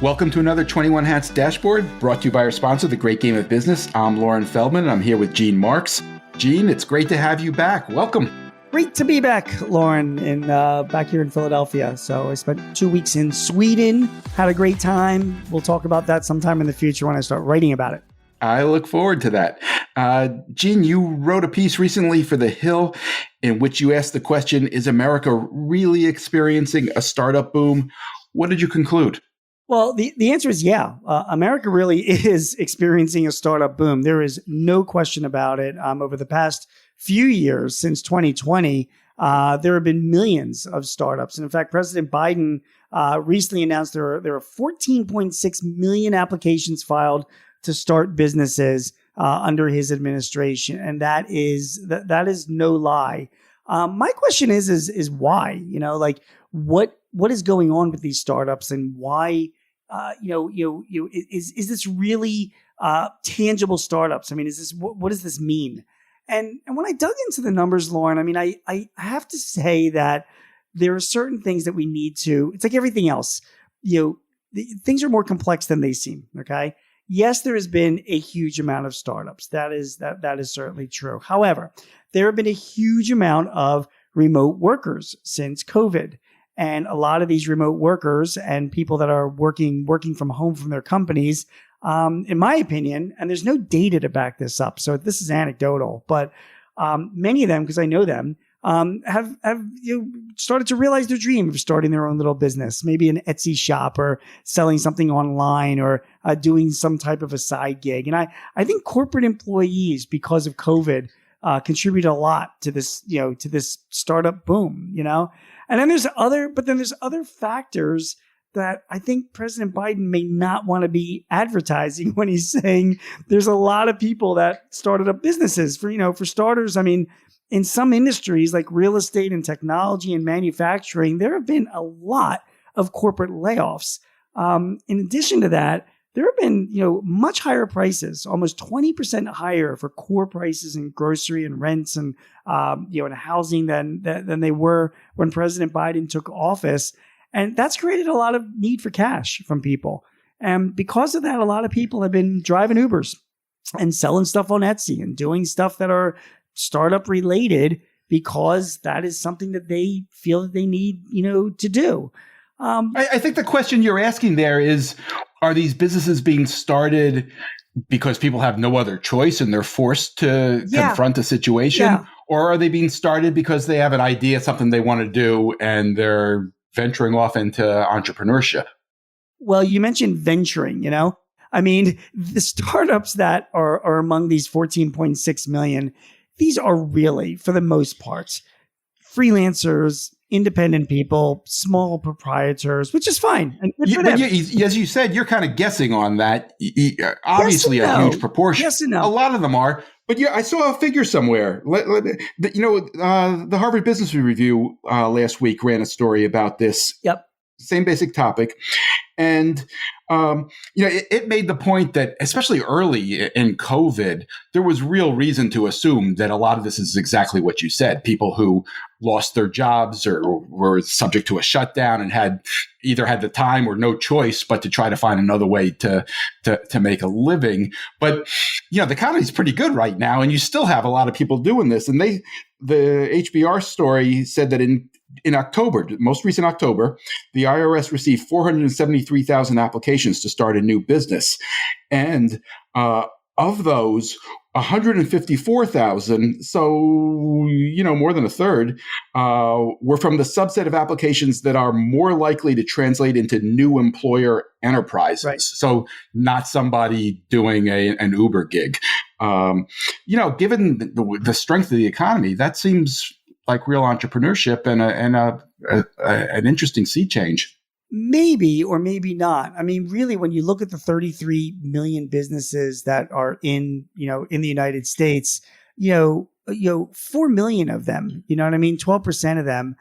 Welcome to another 21 Hats Dashboard, brought to you by our sponsor, The Great Game of Business. I'm Loren Feldman, and I'm here with Gene Marks. Gene, it's great to have you back. Welcome. Great to be back, Loren, back here in Philadelphia. So I spent 2 weeks in Sweden, had a great time. We'll talk about that sometime in the future when I start writing about it. I look forward to that. Gene, you wrote a piece recently for The Hill in which you asked the question, is America really experiencing a startup boom? What did you conclude? Well, the answer is yeah. America really is experiencing a startup boom. There is no question about it. Over the past few years, since 2020, there have been millions of startups. And in fact, President Biden recently announced there are 14.6 million applications filed to start businesses under his administration. And that is no lie. My question is why? What is going on with these startups, and why? Is this really tangible startups? I mean, is this what does this mean? And when I dug into the numbers, Loren, I mean, I have to say that there are certain things that we need to. It's like everything else. Things are more complex than they seem. Okay. Yes, there has been a huge amount of startups. That is certainly true. However, there have been a huge amount of remote workers since COVID. And a lot of these remote workers and people that are working from home from their companies, in my opinion, and there's no data to back this up, so this is anecdotal, but many of them, because I know them, have started to realize their dream of starting their own little business, maybe an Etsy shop or selling something online or doing some type of a side gig. And I think corporate employees, because of COVID, contribute a lot to this, to this startup boom, And then there's other factors that I think President Biden may not want to be advertising when he's saying there's a lot of people that started up businesses. For starters, I mean, in some industries like real estate and technology and manufacturing, there have been a lot of corporate layoffs. In addition to that, there have been, much higher prices, almost 20% higher for core prices in grocery and rents and, and housing than they were when President Biden took office. And that's created a lot of need for cash from people. And because of that, a lot of people have been driving Ubers and selling stuff on Etsy and doing stuff that are startup related because that is something that they feel that they need, to do. I think the question you're asking there is, are these businesses being started because people have no other choice and they're forced to confront a situation? Yeah. Or are they being started because they have an idea, something they want to do, and they're venturing off into entrepreneurship? Well, you mentioned venturing, I mean, the startups that are among these 14.6 million, these are really, for the most part, freelancers, independent people, small proprietors, which is fine. And but as you said, you're kind of guessing on that. Obviously, a huge proportion. Yes and no. A lot of them are. But I saw a figure somewhere. The Harvard Business Review last week ran a story about this. Yep. Same basic topic. And, it made the point that, especially early in COVID, there was real reason to assume that a lot of this is exactly what you said. People who lost their jobs or were subject to a shutdown and had the time or no choice but to try to find another way to make a living. But, the economy is pretty good right now, and you still have a lot of people doing this. And the HBR story said that in October, most recent October, the IRS received 473,000 applications to start a new business. And of those, 154,000, so, more than a third, were from the subset of applications that are more likely to translate into new employer enterprises. Right. So not somebody doing an Uber gig. Given the strength of the economy, that seems like real entrepreneurship and an interesting sea change. Maybe or maybe not. I mean, really, when you look at the 33 million businesses that are in the United States, 4 million of them, 12% of them,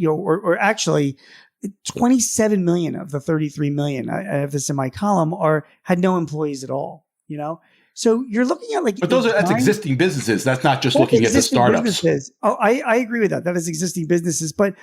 or actually 27 million of the 33 million, I have this in my column, had no employees at all, So you're looking at but that's existing businesses. That's not just looking at the startups. Businesses. Oh, I agree with that. That is existing businesses. But,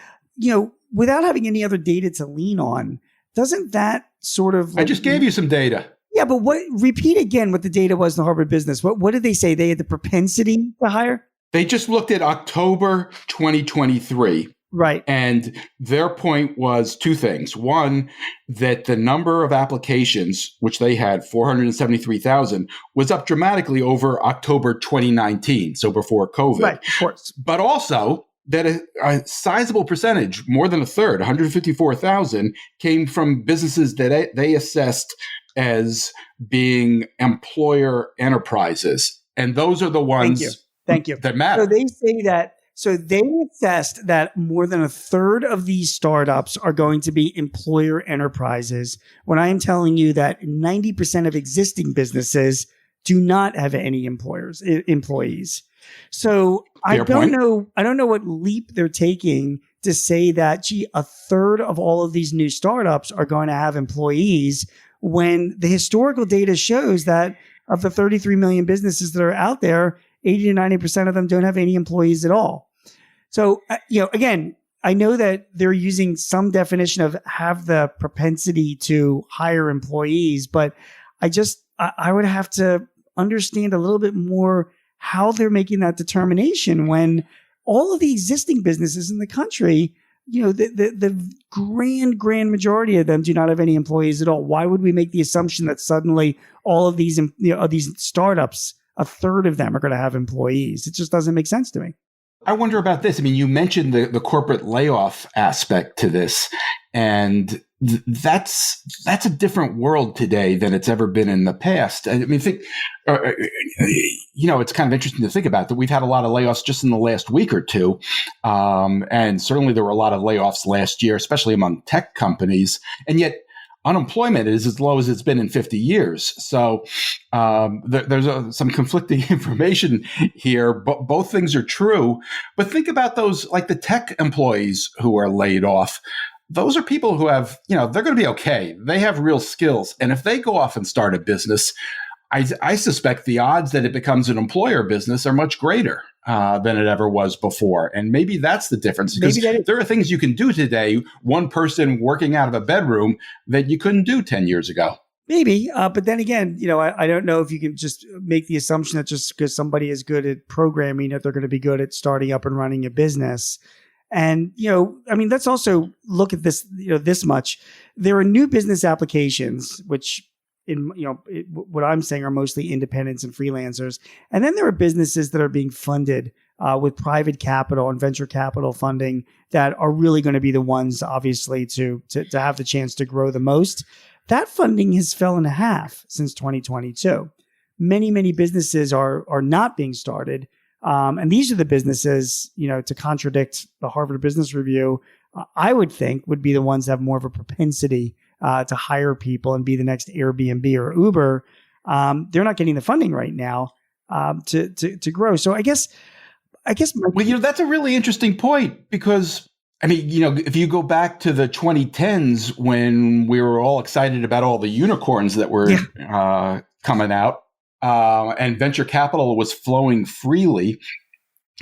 without having any other data to lean on, doesn't that sort of I just gave you some data. Yeah, but repeat again what the data was in the Harvard Business. What did they say? They had the propensity to hire? They just looked at October 2023. Right. And their point was two things. One, that the number of applications, which they had 473,000, was up dramatically over October 2019, so before COVID. Right, of course. But also that a sizable percentage, more than a third, 154,000, came from businesses that they assessed as being employer enterprises. And those are the ones Thank you. that matter. So they say that. So they assessed that more than a third of these startups are going to be employer enterprises, when I am telling you that 90% of existing businesses do not have any employees. So I don't know what leap they're taking to say that, gee, a third of all of these new startups are going to have employees, when the historical data shows that of the 33 million businesses that are out there, 80 to 90% of them don't have any employees at all. So, again, I know that they're using some definition of have the propensity to hire employees, but I would have to understand a little bit more how they're making that determination when all of the existing businesses in the country, the grand majority of them do not have any employees at all. Why would we make the assumption that suddenly all of these, these startups, a third of them are going to have employees? It just doesn't make sense to me. I wonder about this. I mean, you mentioned the corporate layoff aspect to this, and that's a different world today than it's ever been in the past. I mean, it's kind of interesting to think about that. We've had a lot of layoffs just in the last week or two, and certainly there were a lot of layoffs last year, especially among tech companies, and yet unemployment is as low as it's been in 50 years. So there's some conflicting information here, but both things are true. But think about those, like the tech employees who are laid off. Those are people who have, they're going to be okay. They have real skills. And if they go off and start a business, I suspect the odds that it becomes an employer business are much greater than it ever was before. And maybe that's the difference, because there are things you can do today, one person working out of a bedroom, that you couldn't do 10 years ago. Maybe. But then again, I don't know if you can just make the assumption that just because somebody is good at programming, that they're going to be good at starting up and running a business. And, let's also look at this, this much. There are new business applications, which what I'm saying are mostly independents and freelancers. And then there are businesses that are being funded with private capital and venture capital funding that are really going to be the ones, obviously, to have the chance to grow the most. That funding has fell in half since 2022. Many, many businesses are not being started. And these are the businesses, to contradict the Harvard Business Review, I would think would be the ones that have more of a propensity to hire people and be the next Airbnb or Uber. They're not getting the funding right now to grow. So I guess. Well, that's a really interesting point, because if you go back to the 2010s when we were all excited about all the unicorns that were coming out, and venture capital was flowing freely,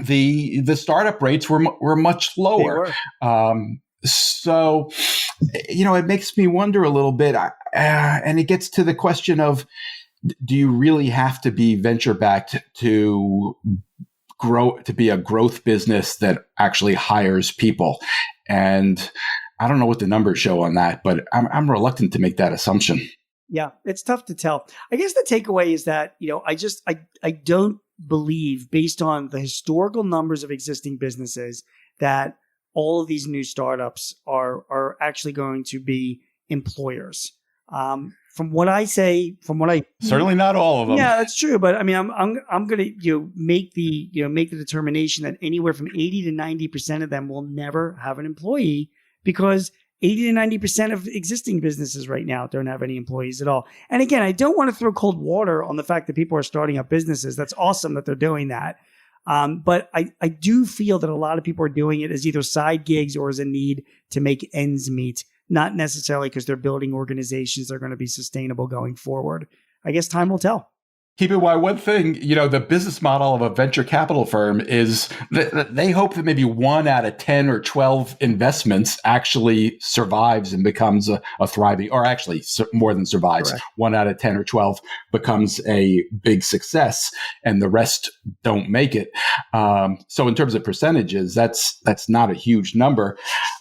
the startup rates were much lower. So, it makes me wonder a little bit, and it gets to the question of, do you really have to be venture backed to grow, to be a growth business that actually hires people? And I don't know what the numbers show on that, but I'm reluctant to make that assumption. Yeah, it's tough to tell. I guess the takeaway is that, I don't believe, based on the historical numbers of existing businesses, that all of these new startups are actually going to be employers. From what I certainly not all of them. Yeah, that's true. But I'm going to make the determination that anywhere from 80 to 90% of them will never have an employee, because 80 to 90% of existing businesses right now don't have any employees at all. And again, I don't want to throw cold water on the fact that people are starting up businesses. That's awesome that they're doing that. But I do feel that a lot of people are doing it as either side gigs or as a need to make ends meet, not necessarily because they're building organizations that are going to be sustainable going forward. I guess time will tell. Keep in mind one thing, the business model of a venture capital firm is that they hope that maybe 1 out of 10 or 12 investments actually survives and becomes a thriving, or actually more than survives. Correct. 1 out of 10 or 12 becomes a big success and the rest don't make it. So in terms of percentages, that's not a huge number.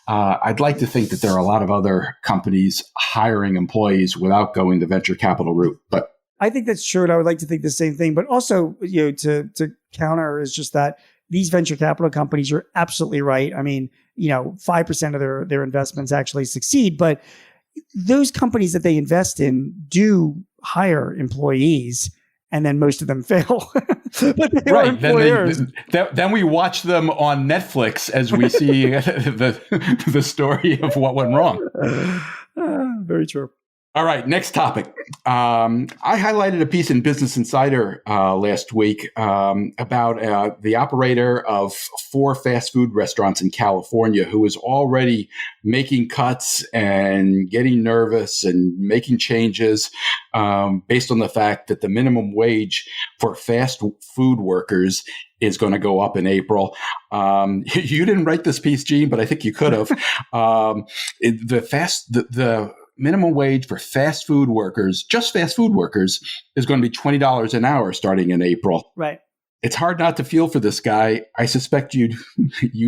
I'd like to think that there are a lot of other companies hiring employees without going the venture capital route, but I think that's true, and I would like to think the same thing. But also, to counter is just that these venture capital companies, you're absolutely right. I mean, 5% of their investments actually succeed, but those companies that they invest in do hire employees, and then most of them fail. But they are employers. Then we watch them on Netflix as we see the story of what went wrong. Very true. All right, next topic. I highlighted a piece in Business Insider last week about the operator of 4 fast food restaurants in California who is already making cuts and getting nervous and making changes based on the fact that the minimum wage for fast food workers is going to go up in April. You didn't write this piece, Gene, but I think you could have. The minimum wage for fast food workers, just fast food workers, is going to be $20 an hour starting in April. Right. It's hard not to feel for this guy. I suspect you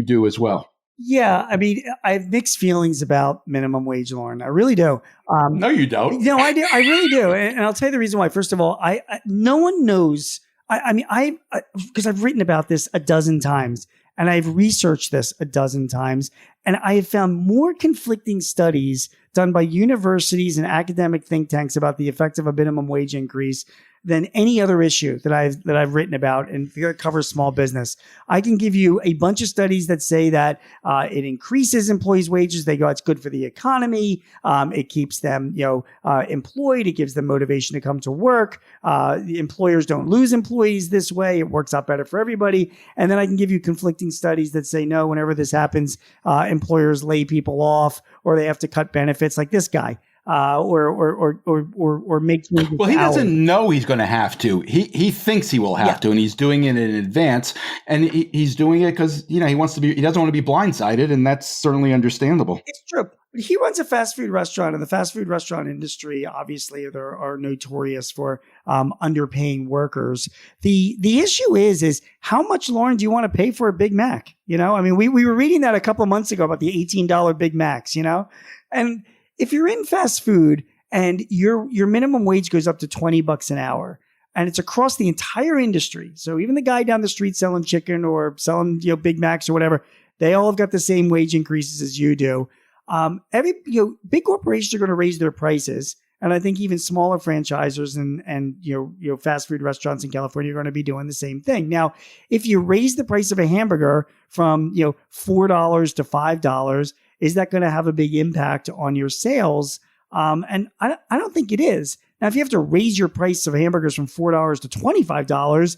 do as well. Yeah, I mean, I have mixed feelings about minimum wage, Loren. I really do. No, you don't. No, I do. I really do, and I'll tell you the reason why. First of all, I no one knows. Because I've written about this a dozen times, and I've researched this a dozen times, and I have found more conflicting studies done by universities and academic think tanks about the effect of a minimum wage increase than any other issue that I've written about and that covers small business. I can give you a bunch of studies that say that it increases employees' wages. They go, it's good for the economy. It keeps them, employed. It gives them motivation to come to work. The employers don't lose employees this way. It works out better for everybody. And then I can give you conflicting studies that say, no, whenever this happens, employers lay people off or they have to cut benefits like this guy. Or make changes. Well, he doesn't know he's going to have to. He thinks he will have to, and he's doing it in advance. And he's doing it because he doesn't want to be blindsided, and that's certainly understandable. It's true. But he runs a fast food restaurant, and the fast food restaurant industry, obviously, they are notorious for underpaying workers. The issue is how much, Loren, do you want to pay for a Big Mac? We were reading that a couple of months ago about the $18 Big Macs. And if you're in fast food and your minimum wage goes up to $20 an hour, and it's across the entire industry, so even the guy down the street selling chicken or selling Big Macs or whatever, they all have got the same wage increases as you do. Big corporations are going to raise their prices, and I think even smaller franchisors and fast food restaurants in California are going to be doing the same thing. Now, if you raise the price of a hamburger from $4 to $5. Is that going to have a big impact on your sales? And I don't think it is. Now, if you have to raise your price of hamburgers from $4 to $25,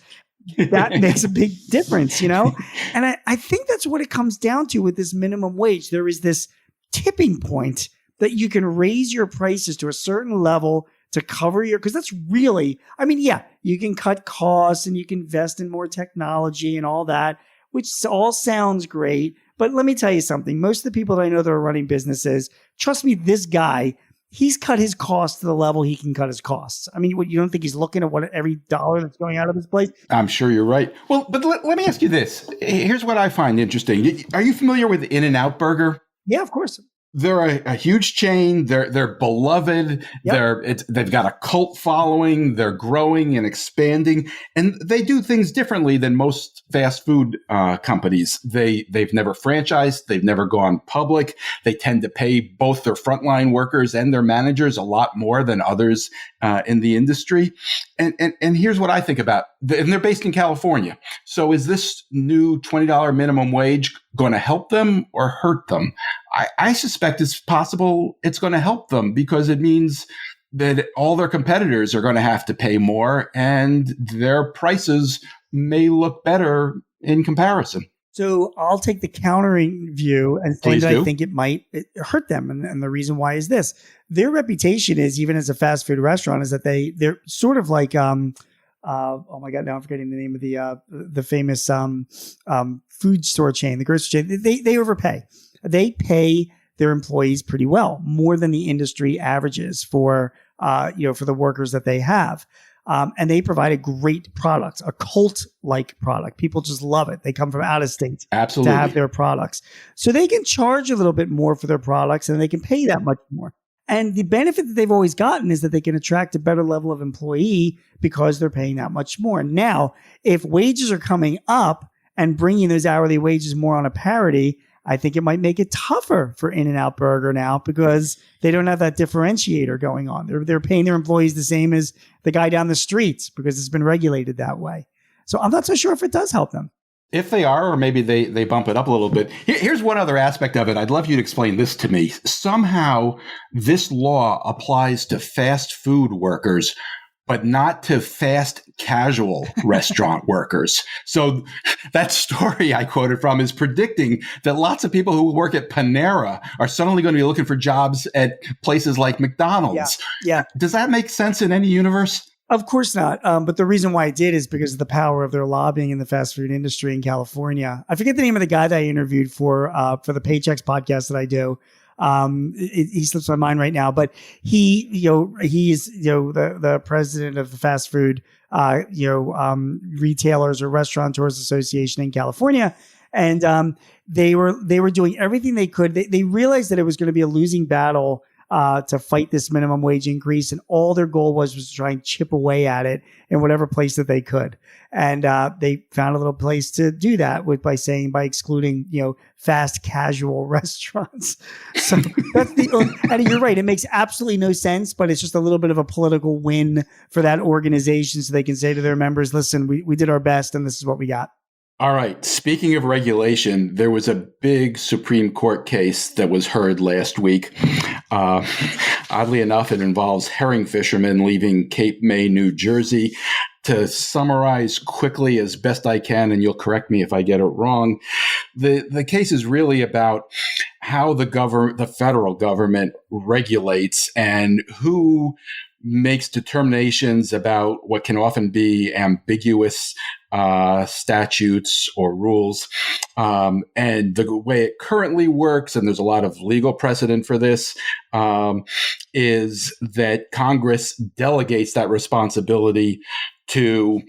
that makes a big difference, And I think that's what it comes down to with this minimum wage. There is this tipping point that you can raise your prices to a certain level to cover because that's really, you can cut costs and you can invest in more technology and all that, which all sounds great. But let me tell you something. Most of the people that I know that are running businesses, trust me, this guy, he's cut his costs to the level he can cut his costs. You don't think he's looking at what every dollar that's going out of his place? I'm sure you're right. Well, but let me ask you this. Here's what I find interesting. Are you familiar with In-N-Out Burger? Yeah, of course. They're a huge chain. They're beloved. Yep. They've got a cult following. They're growing and expanding, and they do things differently than most fast food companies. They've never franchised. They've never gone public. They tend to pay both their frontline workers and their managers a lot more than others in the industry. And here's what I think about. And they're based in California. So is this new $20 minimum wage going to help them or hurt them? I suspect it's possible it's going to help them because it means that all their competitors are going to have to pay more and their prices may look better in comparison. So I'll take the countering view and say that I think it might hurt them. And the reason why is this. Their reputation is, even as a fast food restaurant, is that they're sort of like oh my God, now I'm forgetting the name of the famous food store chain, the grocery chain. They overpay. They pay their employees pretty well, more than the industry averages for for the workers that they have. And they provide a great product, a cult-like product. People just love it. They come from out of state Absolutely. to have their products. So they can charge a little bit more for their products and they can pay that much more. And the benefit that they've always gotten is that they can attract a better level of employee because they're paying that much more. Now, if wages are coming up and bringing those hourly wages more on a parity, I think it might make it tougher for In-N-Out Burger now because they don't have that differentiator going on. They're paying their employees the same as the guy down the streets because it's been regulated that way. So I'm not so sure if it does help them. If they are, or maybe they bump it up a little bit. Here's one other aspect of it. I'd love you to explain this to me. Somehow this law applies to fast food workers, but not to fast casual restaurant workers. So that story I quoted from is predicting that lots of people who work at Panera are suddenly going to be looking for jobs at places like McDonald's. Yeah. Does that make sense in any universe? Of course not. But the reason why I did is because of the power of their lobbying in the fast food industry in California. I forget the name of the guy that I interviewed for the Paychecks podcast that I do. He slips my mind right now, but he's the president of the fast food, retailers or restaurateurs association in California. And, they were doing everything they could. They realized that it was going to be a losing battle, to fight this minimum wage increase. And all their goal was to try and chip away at it in whatever place that they could. And, they found a little place to do that by excluding, fast casual restaurants. So that's and you're right. It makes absolutely no sense, but it's just a little bit of a political win for that organization. So they can say to their members, listen, we did our best and this is what we got. All right. Speaking of regulation, there was a big Supreme Court case that was heard last week. Oddly enough, it involves herring fishermen leaving Cape May, New Jersey. To summarize quickly as best I can, and you'll correct me if I get it wrong, the case is really about how the federal government regulates and who makes determinations about what can often be ambiguous statutes or rules. And the way it currently works, and there's a lot of legal precedent for this, is that Congress delegates that responsibility to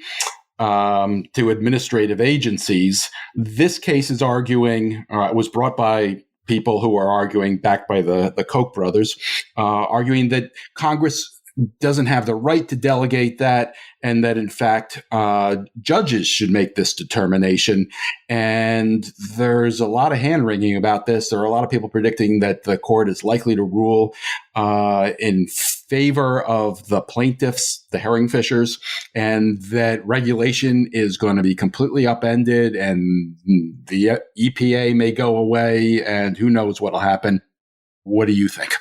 administrative agencies. This case is arguing, was brought by people who are arguing, backed by the Koch brothers, arguing that Congress doesn't have the right to delegate that, and that in fact judges should make this determination. And there's a lot of hand-wringing about this. There are a lot of people predicting that the court is likely to rule in favor of the plaintiffs, the herring fishers, and that regulation is going to be completely upended and the EPA may go away and who knows what will happen. What do you think?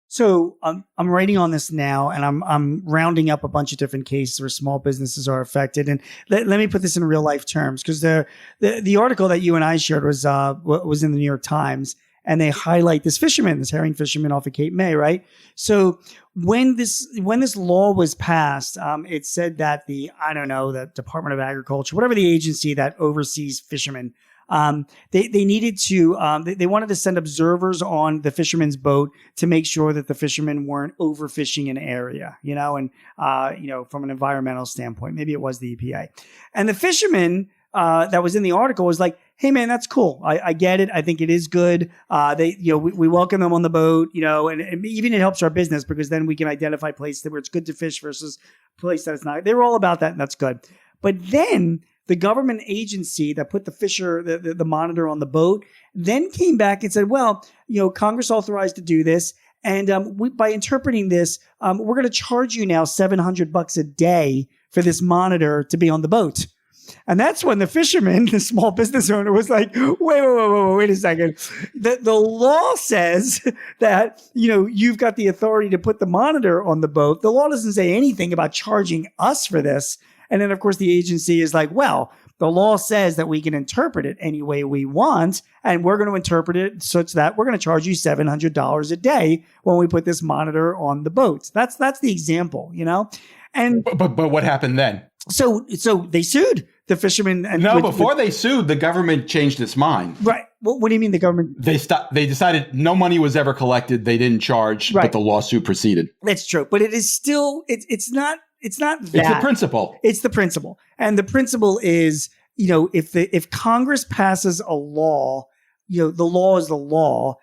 So I'm writing on this now, and I'm rounding up a bunch of different cases where small businesses are affected. And let me put this in real life terms, because the article that you and I shared was in the New York Times, and they highlight this herring fisherman off of Cape May, right? So when this law was passed, it said that the Department of Agriculture, whatever the agency that oversees fishermen, they needed to, they wanted to send observers on the fisherman's boat to make sure that the fishermen weren't overfishing an area, and from an environmental standpoint, maybe it was the EPA. And the fisherman, that was in the article was like, hey man, that's cool. I get it. I think it is good. We welcome them on the boat, and even it helps our business because then we can identify places where it's good to fish versus place that it's not. They were all about that, and that's good. But then the government agency that put the monitor on the boat then came back and said, well, Congress authorized to do this. And by interpreting this, we're going to charge you now $700 a day for this monitor to be on the boat. And that's when the fisherman, the small business owner, was like, wait a second. The law says that, you've got the authority to put the monitor on the boat. The law doesn't say anything about charging us for this. And then, of course, the agency is like, well, the law says that we can interpret it any way we want, and we're going to interpret it such that we're going to charge you $700 a day when we put this monitor on the boat. That's the example, And but what happened then? So they sued the fishermen. And before they sued, the government changed its mind. Right. What do you mean the government? They decided no money was ever collected. They didn't charge, but the lawsuit proceeded. That's true. But it is still, it's not that. It's the principle. It's the principle. And the principle is, if Congress passes a law, the law is the law.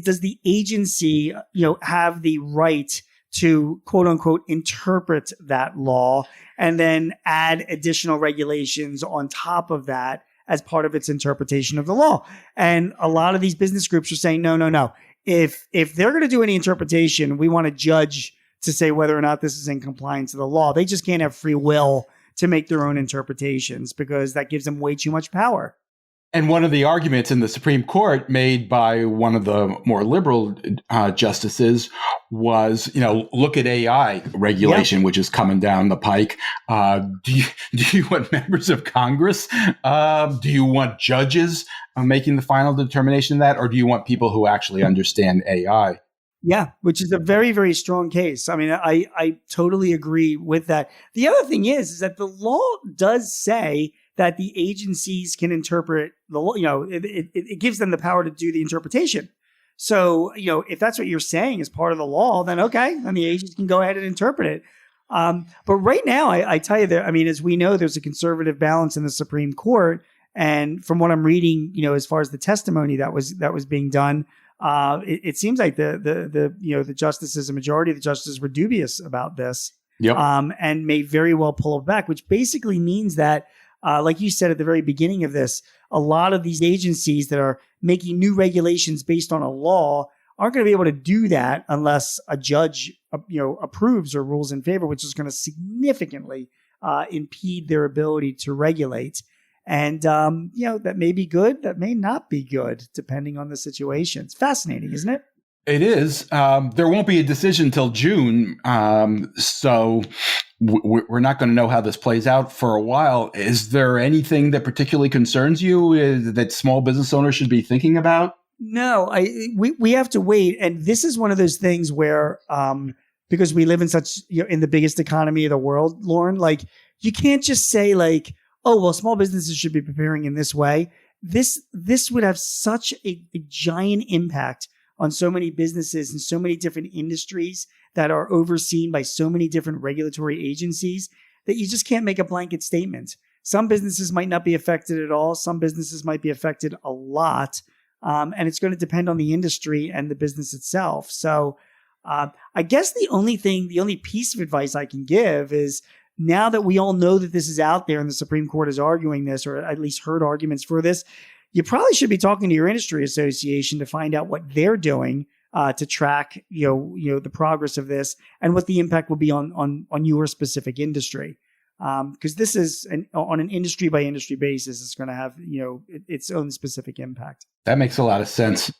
Does the agency, have the right to quote unquote interpret that law and then add additional regulations on top of that as part of its interpretation of the law? And a lot of these business groups are saying, no. If they're going to do any interpretation, we want a judge to say whether or not this is in compliance with the law. They just can't have free will to make their own interpretations because that gives them way too much power. And one of the arguments in the Supreme Court made by one of the more liberal justices was, look at AI regulation, which is coming down the pike. Do you want members of Congress? Do you want judges making the final determination of that? Or do you want people who actually understand AI? Yeah, which is a very, very strong case. I mean, I totally agree with that. The other thing is that the law does say that the agencies can interpret the law. It gives them the power to do the interpretation. So, if that's what you're saying is part of the law, then okay, then the agencies can go ahead and interpret it. But right now, I tell you that, as we know, there's a conservative balance in the Supreme Court. And from what I'm reading, as far as the testimony that was being done, it seems like the justices, the majority of the justices were dubious about this. Yep. And may very well pull it back, which basically means that, like you said at the very beginning of this, a lot of these agencies that are making new regulations based on a law aren't going to be able to do that unless a judge, approves or rules in favor, which is going to significantly impede their ability to regulate. And, that may be good, that may not be good, depending on the situation. It's fascinating, isn't it? It is. There won't be a decision till June. So we're not going to know how this plays out for a while. Is there anything that particularly concerns you that small business owners should be thinking about? No, we have to wait. And this is one of those things where, because we live in such, in the biggest economy of the world, Loren, like you can't just say like, oh, well, small businesses should be preparing in this way. This would have such a giant impact on so many businesses and so many different industries that are overseen by so many different regulatory agencies that you just can't make a blanket statement. Some businesses might not be affected at all. Some businesses might be affected a lot. And it's going to depend on the industry and the business itself. So I guess the only piece of advice I can give is, now that we all know that this is out there and the Supreme Court is arguing this, or at least heard arguments for this, you probably should be talking to your industry association to find out what they're doing to track, the progress of this and what the impact will be on your specific industry. Because this is on an industry by industry basis, it's going to have, its own specific impact. That makes a lot of sense.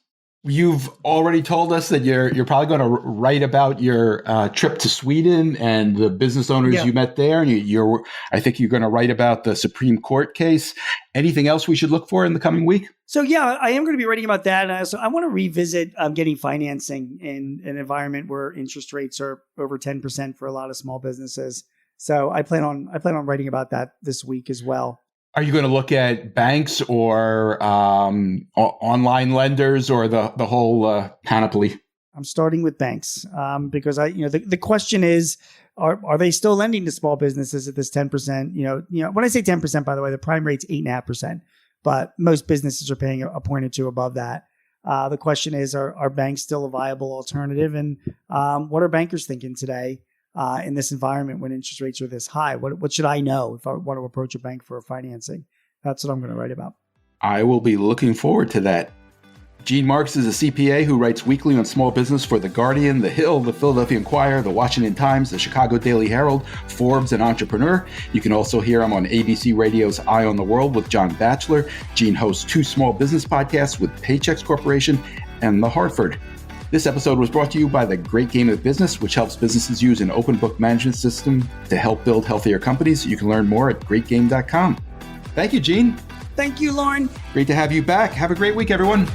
You've already told us that you're probably going to write about your trip to Sweden and the business owners you met there. And I think you're going to write about the Supreme Court case. Anything else we should look for in the coming week? So yeah, I am going to be writing about that. And I want to revisit getting financing in an environment where interest rates are over 10% for a lot of small businesses. So I plan on writing about that this week as well. Are you going to look at banks or online lenders or the whole panoply? I'm starting with banks because the question is, are they still lending to small businesses at this 10%? When I say 10%, by the way, the prime rate's 8.5%, but most businesses are paying a point or two above that. The question is, are banks still a viable alternative? And what are bankers thinking today? In this environment when interest rates are this high? What should I know if I want to approach a bank for financing? That's what I'm going to write about. I will be looking forward to that. Gene Marks is a CPA who writes weekly on small business for The Guardian, The Hill, The Philadelphia Inquirer, The Washington Times, The Chicago Daily Herald, Forbes, and Entrepreneur. You can also hear him on ABC Radio's Eye on the World with John Batchelor. Gene hosts 2 small business podcasts with Paychex Corporation and The Hartford. This episode was brought to you by The Great Game of Business, which helps businesses use an open book management system to help build healthier companies. You can learn more at greatgame.com. Thank you, Gene. Thank you, Loren. Great to have you back. Have a great week, everyone.